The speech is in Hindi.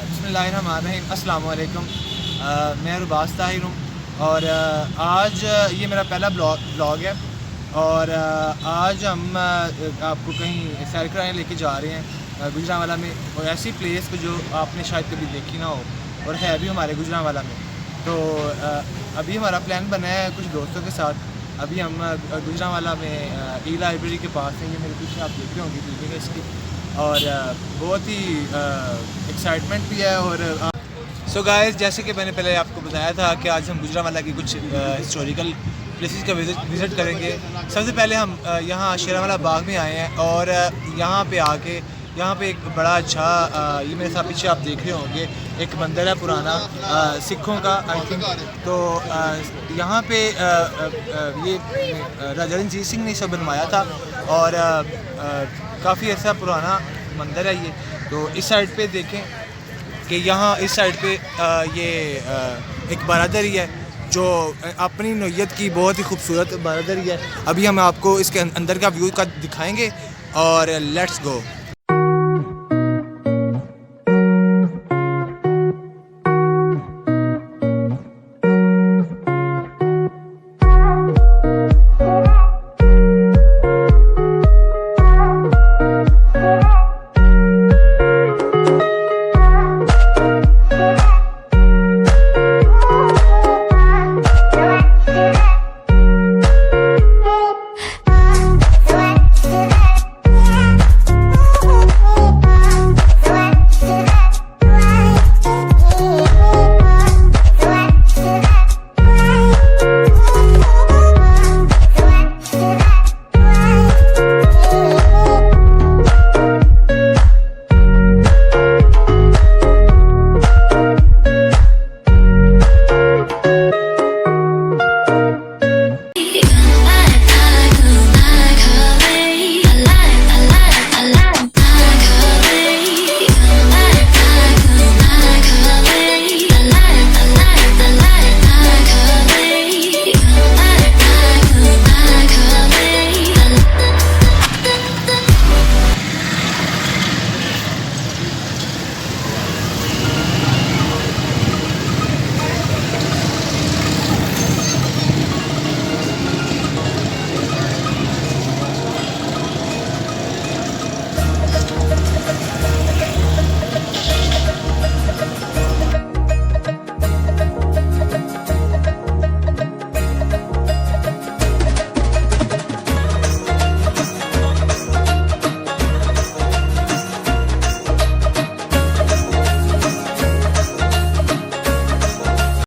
बिस्मिल्लाहिर्रहमानिर्रहीम। अस्सलाम वालेकुम। मैं रुबास ताहिर हूँ और आज ये मेरा पहला ब्लॉग है और आज हम आपको कहीं सैर कराने लेके जा रहे हैं गुजरांवाला में, और ऐसी प्लेस को जो आपने शायद कभी देखी ना हो और है भी हमारे गुजरांवाला में। तो अभी हमारा प्लान बना है कुछ दोस्तों के साथ। अभी हम गुजरांवाला में ई लाइब्रेरी के पास हैं, ये मेरे पीछे आप देख रहे होंगे बिल्डिंग है इसकी, और बहुत ही एक्साइटमेंट भी है। और सो गाइस, जैसे कि मैंने पहले आपको बताया था कि आज हम गुजरांवाला की कुछ हिस्टोरिकल प्लेसेस का विज़िट करेंगे। सबसे पहले हम यहाँ शेरावाला बाग में आए हैं और यहाँ पे आके यहाँ पे एक बड़ा अच्छा ये मेरे साथ पीछे आप देख रहे होंगे एक मंदिर है पुराना सिखों का, आई थिंक। तो यहाँ पे ये राजा रणजीत सिंह ने इसे बनवाया था और काफ़ी ऐसा पुराना मंदिर है ये। तो इस साइड पे देखें कि यहाँ इस साइड पे ये एक बारादरी है जो अपनी नौयत की बहुत ही खूबसूरत बारादरी है। अभी हम आपको इसके अंदर का व्यू का दिखाएंगे और लेट्स गो।